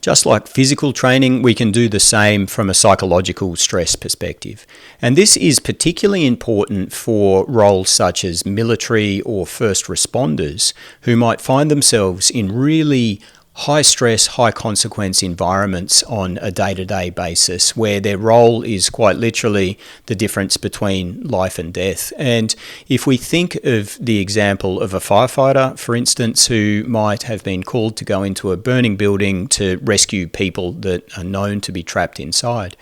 Just like physical training, we can do the same from a psychological stress perspective. And this is particularly important for roles such as military or first responders who might find themselves in really high stress, high consequence environments on a day-to-day basis where their role is quite literally the difference between life and death. And if we think of the example of a firefighter, for instance, who might have been called to go into a burning building to rescue people that are known to be trapped inside,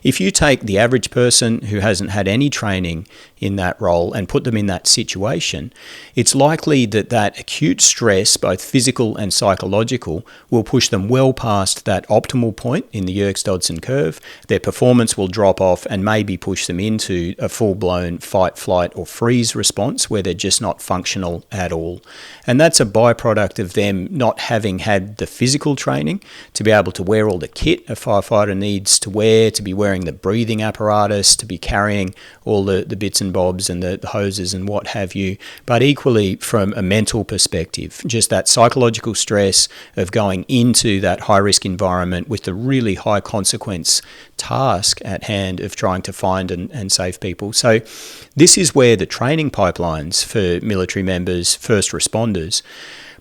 if you take the average person who hasn't had any training in that role and put them in that situation, it's likely that that acute stress, both physical and psychological, will push them well past that optimal point in the Yerkes-Dodson curve. Their performance will drop off and maybe push them into a full-blown fight, flight or freeze response where they're just not functional at all. And that's a byproduct of them not having had the physical training to be able to wear all the kit a firefighter needs to wear, to be wearing the breathing apparatus, to be carrying all the bits and bobs and the hoses and what have you. But equally from a mental perspective, just that psychological stress of going into that high-risk environment with the really high consequence task at hand of trying to find and save people. So this is where the training pipelines for military members, first responders,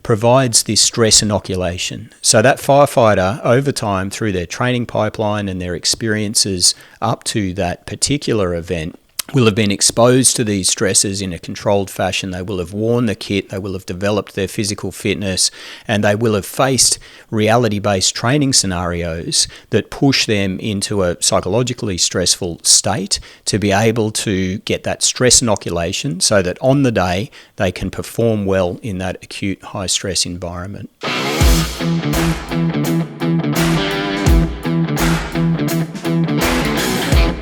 provides this stress inoculation. So that firefighter over time through their training pipeline and their experiences up to that particular event will have been exposed to these stresses in a controlled fashion. They will have worn the kit, they will have developed their physical fitness, and they will have faced reality-based training scenarios that push them into a psychologically stressful state to be able to get that stress inoculation so that on the day they can perform well in that acute high-stress environment.